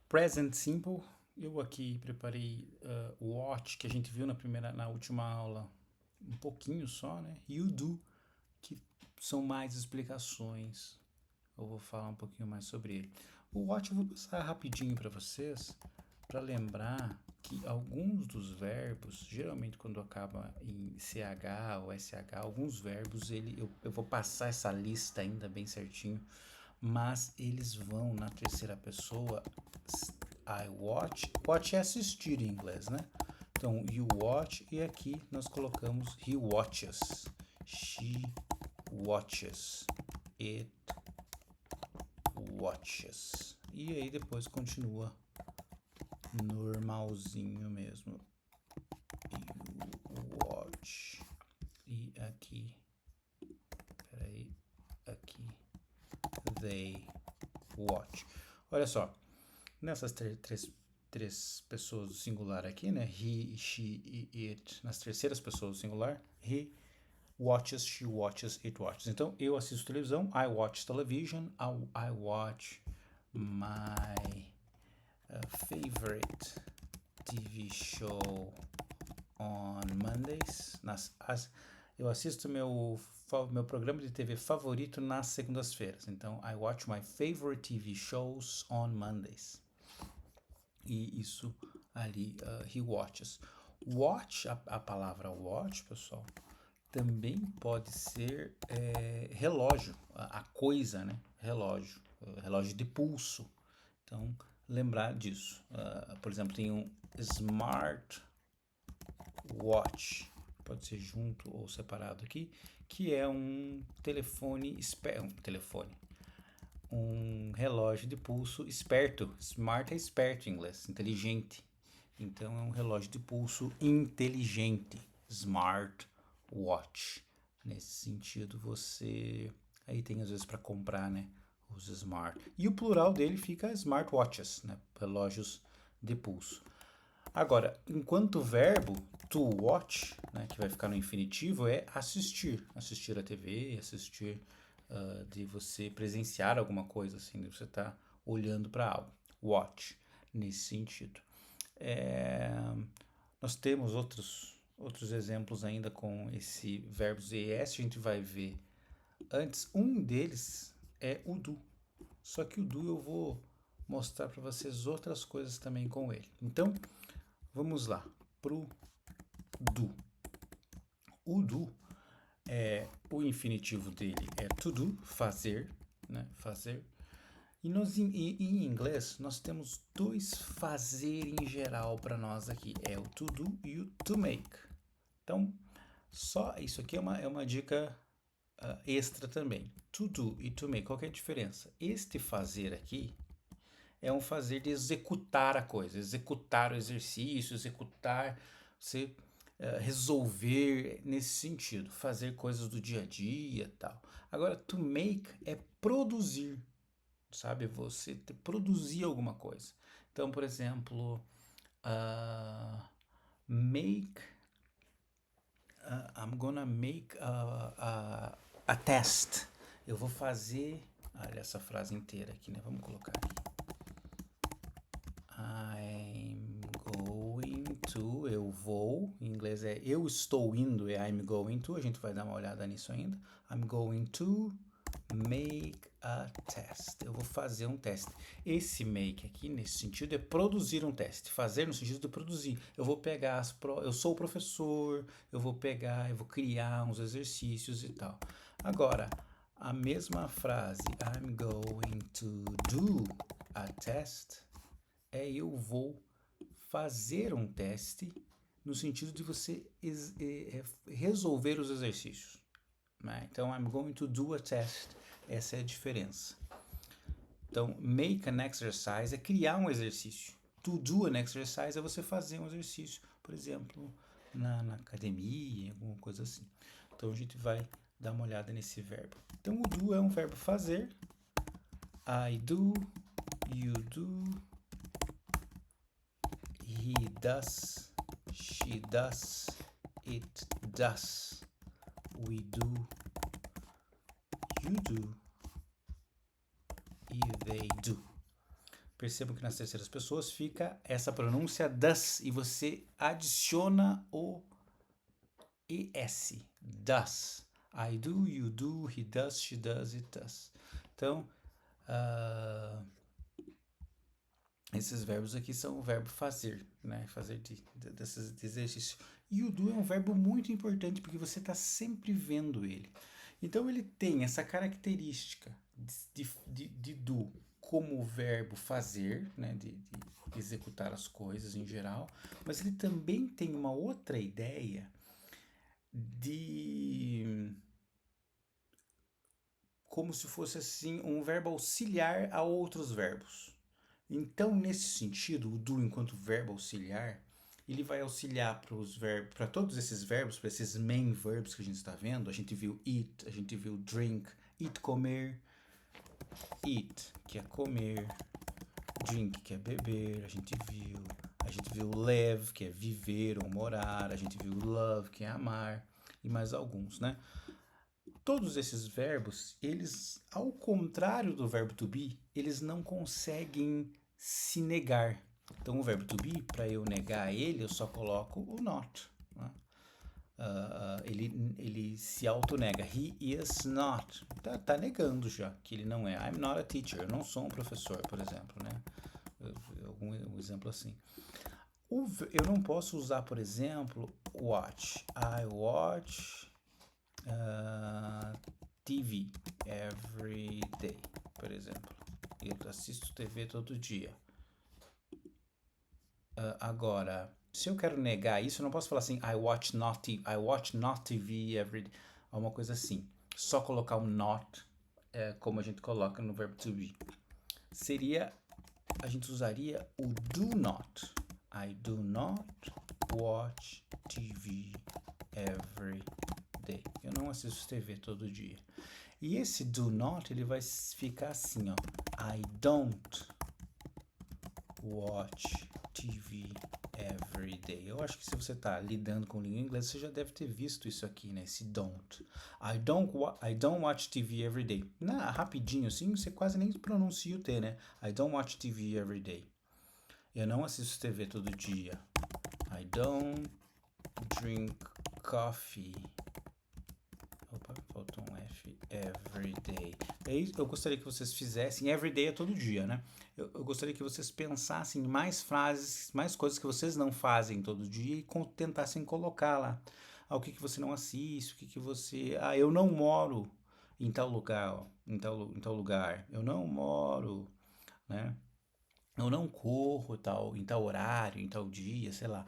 Present Simple, eu aqui preparei o watch que a gente viu na última aula, um pouquinho só, né? You do, que são mais explicações. Eu vou falar um pouquinho mais sobre ele. O watch eu vou passar rapidinho para vocês, para lembrar que alguns dos verbos, geralmente quando acaba em CH ou SH, alguns verbos eu vou passar essa lista ainda bem certinho, mas eles vão na terceira pessoa. I watch. Watch é assistir em inglês, né? Então, you watch e aqui nós colocamos he watches. She watches. It watches. E aí depois continua normalzinho mesmo. You watch. E aqui. Peraí. Aqui. They watch. Olha só. Nessas três pessoas do singular aqui, né? He, she e it. Nas terceiras pessoas do singular. He watches, she watches, it watches. Então, eu assisto televisão. I watch television. I watch my favorite TV show on Mondays. Eu assisto meu programa de TV favorito nas segundas-feiras. Então, I watch my favorite TV shows on Mondays. E isso ali, he watches. Watch, a palavra watch, pessoal, também pode ser relógio, a coisa, né? Relógio, relógio de pulso. Então, lembrar disso. Por exemplo, tem um smart watch, pode ser junto ou separado aqui, que é um um relógio de pulso esperto. Smart é esperto em inglês, inteligente. Então é um relógio de pulso inteligente, smart watch. Nesse sentido, você aí tem às vezes para comprar, né, os smart. E o plural dele fica smartwatches, né, relógios de pulso. Agora, enquanto verbo, to watch, né, que vai ficar no infinitivo, é assistir. Assistir a TV, assistir de você presenciar alguma coisa, assim, de você estar olhando para algo. Watch, nesse sentido. Nós temos outros exemplos ainda com esse verbo ZS, a gente vai ver antes. Um deles é o do. Só que o do eu vou mostrar para vocês outras coisas também com ele. Então, vamos lá pro do. O do o infinitivo dele é to do, fazer, né? Fazer. E em inglês nós temos dois fazer em geral para nós aqui, é o to do e o to make. Então, só isso aqui é uma dica extra também. To do e to make, qual que é a diferença? Este fazer aqui é um fazer de executar a coisa, executar o exercício, executar, você resolver nesse sentido, fazer coisas do dia a dia e tal. Agora, to make é produzir, sabe? Você produzir alguma coisa. Então, por exemplo, make, I'm gonna make a test. Eu vou fazer, olha essa frase inteira aqui, né? Vamos colocar aqui. I'm going to, eu vou, em inglês é eu estou indo, é I'm going to, a gente vai dar uma olhada nisso ainda. I'm going to make a test. Eu vou fazer um teste. Esse make aqui, nesse sentido, é produzir um teste. Fazer no sentido de produzir. Eu vou pegar eu sou o professor, eu vou criar uns exercícios e tal. Agora, a mesma frase, I'm going to do a test, eu vou fazer um teste no sentido de você resolver os exercícios. Né? Então, I'm going to do a test. Essa é a diferença. Então, make an exercise é criar um exercício. To do an exercise é você fazer um exercício, por exemplo, na academia, alguma coisa assim. Então, a gente vai dar uma olhada nesse verbo. Então, o do é um verbo fazer. I do, you do, he does, she does, it does, we do, you do e they do. Percebam que nas terceiras pessoas fica essa pronúncia does e você adiciona o ES. Does. I do, you do, he does, she does, it does. Então, esses verbos aqui são o verbo fazer, né? Fazer desses exercícios. E o do é um verbo muito importante porque você está sempre vendo ele. Então ele tem essa característica de do como verbo fazer, né? De executar as coisas em geral, mas ele também tem uma outra ideia de como se fosse assim um verbo auxiliar a outros verbos. Então, nesse sentido, o do enquanto verbo auxiliar, ele vai auxiliar para todos esses verbos, para esses main verbs que a gente está vendo. A gente viu eat, a gente viu drink, eat, comer, eat, que é comer, drink, que é beber, a gente viu live, que é viver ou morar, a gente viu love, que é amar, e mais alguns, né? Todos esses verbos, eles, ao contrário do verbo to be, eles não conseguem se negar. Então, o verbo to be, para eu negar ele, eu só coloco o not. Né? Ele se autonega. He is not. Tá negando já que ele não é. I'm not a teacher. Eu não sou um professor, por exemplo. Né? Um exemplo assim. Eu não posso usar, por exemplo, watch. I watch TV every day, por exemplo. Eu assisto TV todo dia. Agora, se eu quero negar isso, eu não posso falar assim, I watch not TV every day. Alguma coisa assim. Só colocar um not, como a gente coloca no verbo to be. A gente usaria o do not. I do not watch TV every day. Eu não assisto TV todo dia. E esse do not, ele vai ficar assim, ó. I don't watch TV every day. Eu acho que se você está lidando com língua inglesa, você já deve ter visto isso aqui, né? Esse don't. I don't watch TV every day. Rapidinho assim, você quase nem pronuncia o T, né? I don't watch TV every day. Eu não assisto TV todo dia. I don't drink coffee. Opa, faltou um F. Every day. Eu gostaria que vocês fizessem. Every day é todo dia, né? Eu gostaria que vocês pensassem em mais frases, mais coisas que vocês não fazem todo dia e tentassem colocar lá. O que você não assiste, o que você... eu não moro em tal lugar, ó, em tal lugar. Eu não moro, né? Eu não corro em tal horário, em tal dia, sei lá.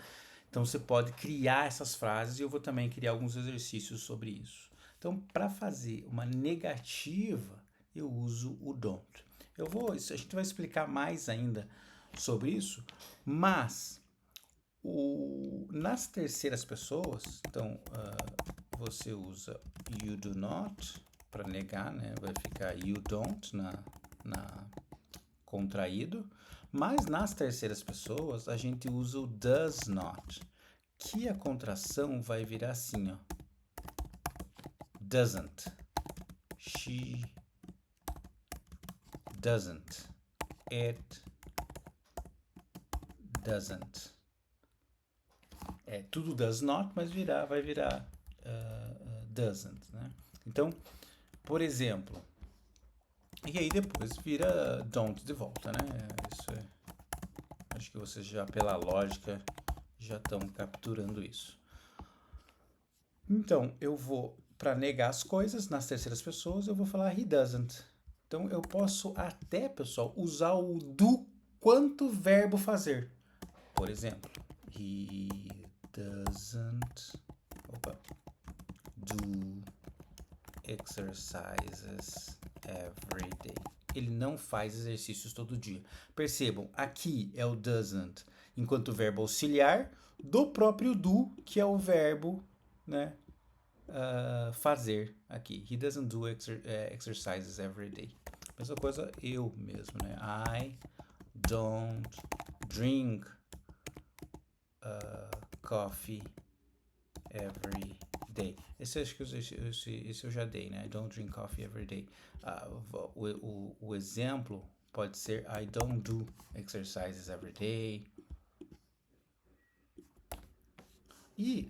Então você pode criar essas frases e eu vou também criar alguns exercícios sobre isso. Então, para fazer uma negativa, eu uso o don't. A gente vai explicar mais ainda sobre isso, mas nas terceiras pessoas, então você usa you do not para negar, né? Vai ficar you don't na contraído, mas nas terceiras pessoas a gente usa o does not, que a contração vai virar assim, ó. Doesn't. She doesn't. It doesn't. É tudo does not, mas vai virar doesn't, né? Então, por exemplo, e aí depois vira don't de volta, né? Isso é. Acho que vocês já, pela lógica, já estão capturando isso. Então, eu vou, para negar as coisas nas terceiras pessoas, eu vou falar he doesn't. Então, eu posso até, pessoal, usar o do quanto verbo fazer. Por exemplo, he doesn't do exercises every day. Ele não faz exercícios todo dia. Percebam, aqui é o doesn't enquanto verbo auxiliar do próprio do, que é o verbo, né, fazer aqui. He doesn't do exercises every day. Mesma coisa eu mesmo, né? I don't drink coffee every day. Esse eu já dei, né? I don't drink coffee every day. O exemplo pode ser I don't do exercises every day. E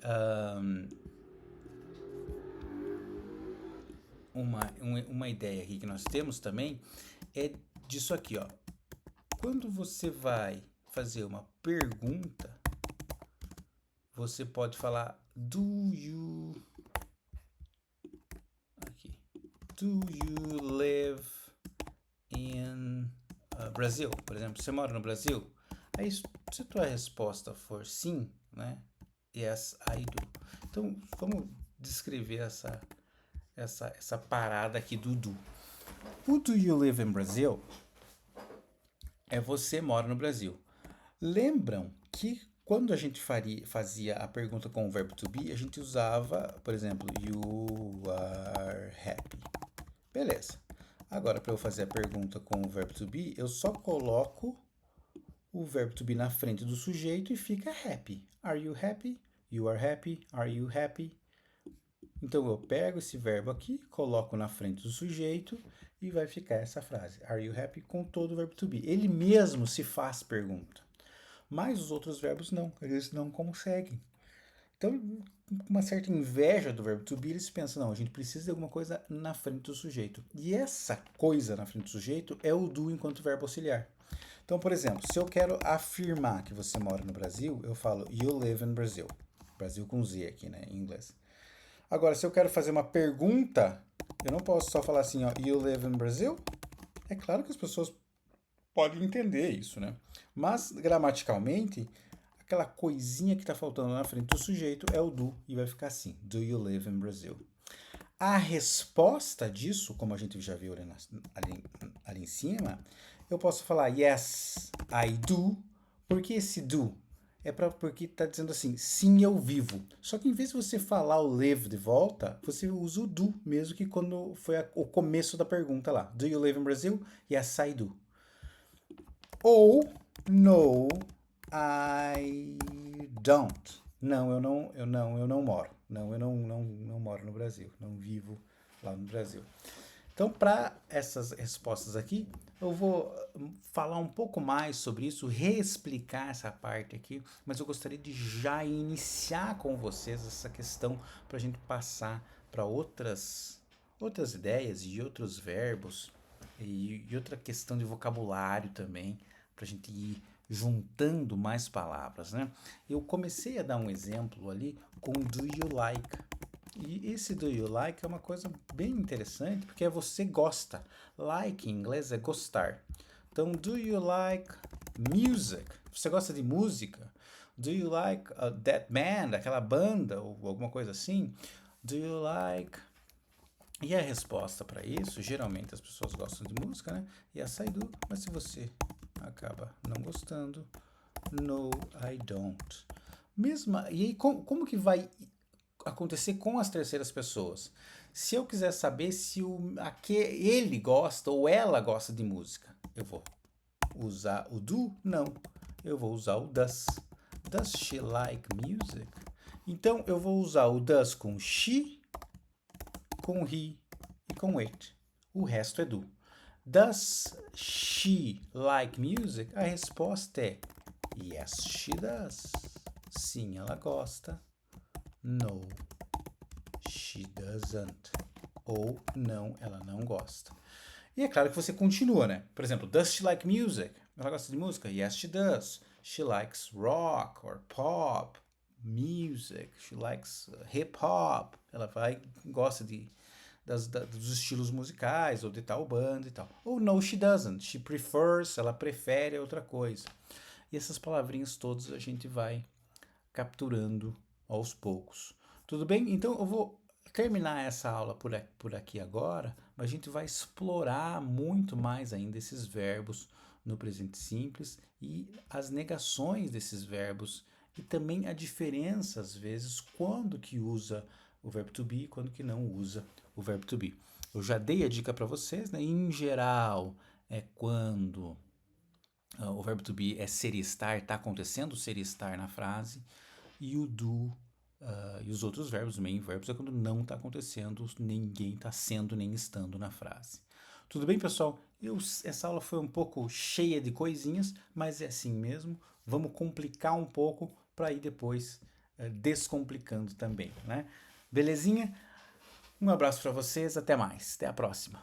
uma ideia aqui que nós temos também é disso aqui, ó. Quando você vai fazer uma pergunta, você pode falar do you live in Brazil? Por exemplo, você mora no Brasil? Aí, se tua resposta for sim, né? Yes, I do. Então, vamos descrever essa parada aqui do do. O do you live in Brazil é você mora no Brasil. Lembram que quando a gente fazia a pergunta com o verbo to be, a gente usava, por exemplo, you are happy. Beleza. Agora, para eu fazer a pergunta com o verbo to be, eu só coloco o verbo to be na frente do sujeito e fica happy. Are you happy? You are happy? Are you happy? Então, eu pego esse verbo aqui, coloco na frente do sujeito e vai ficar essa frase. Are you happy? Com todo o verbo to be. Ele mesmo se faz pergunta. Mas os outros verbos não, eles não conseguem. Então, com uma certa inveja do verbo to be, eles pensam, não, a gente precisa de alguma coisa na frente do sujeito. E essa coisa na frente do sujeito é o do enquanto verbo auxiliar. Então, por exemplo, se eu quero afirmar que você mora no Brasil, eu falo you live in Brazil. Brasil com Z aqui, né, em inglês. Agora, se eu quero fazer uma pergunta, eu não posso só falar assim, ó, you live in Brazil? É claro que as pessoas podem entender isso, né? Mas, gramaticalmente, aquela coisinha que está faltando na frente do sujeito é o do e vai ficar assim, do you live in Brazil? A resposta disso, como a gente já viu ali em cima, eu posso falar yes, I do, porque esse do porque está dizendo assim, sim, eu vivo. Só que em vez de você falar o live de volta, você usa o do, mesmo que quando foi o começo da pergunta lá. Do you live in Brazil? Yes, I do. Ou no, I don't. Não, eu não moro. Não, eu não moro no Brasil. Não vivo lá no Brasil. Então, para essas respostas aqui, eu vou falar um pouco mais sobre isso, reexplicar essa parte aqui, mas eu gostaria de já iniciar com vocês essa questão para a gente passar para outras ideias e outros verbos e outra questão de vocabulário também, para a gente ir juntando mais palavras, né? Eu comecei a dar um exemplo ali com do you like. E esse do you like é uma coisa bem interessante, porque é você gosta. Like em inglês é gostar. Então, do you like music? Você gosta de música? Do you like that band, aquela banda, ou alguma coisa assim? Do you like... E a resposta para isso, geralmente as pessoas gostam de música, né? E essa I do, mas se você acaba não gostando, no, I don't. E aí, como que vai acontecer com as terceiras pessoas? Se eu quiser saber se ele gosta ou ela gosta de música, eu vou usar o do? Não. Eu vou usar o does. Does she like music? Então, eu vou usar o does com she, com he e com it. O resto é do. Does she like music? A resposta é yes, she does. Sim, ela gosta. No, she doesn't. Ou não, ela não gosta. E é claro que você continua, né? Por exemplo, does she like music? Ela gosta de música? Yes, she does. She likes rock or pop music. She likes hip hop. Ela gosta dos estilos musicais ou de tal banda e tal. Ou no, she doesn't. She prefers, ela prefere outra coisa. E essas palavrinhas todas a gente vai capturando aos poucos. Tudo bem? Então eu vou terminar essa aula por aqui agora, mas a gente vai explorar muito mais ainda esses verbos no presente simples e as negações desses verbos e também a diferença, às vezes, quando que usa o verbo to be e quando que não usa o verbo to be. Eu já dei a dica para vocês, né? Em geral, é quando o verbo to be é ser e estar, está acontecendo ser e estar na frase, e o do e os outros verbos, main verbos, é quando não está acontecendo, ninguém está sendo nem estando na frase. Tudo bem, pessoal? Essa aula foi um pouco cheia de coisinhas, mas é assim mesmo. Vamos complicar um pouco para ir depois descomplicando também, né? Belezinha? Um abraço para vocês, até mais, até a próxima.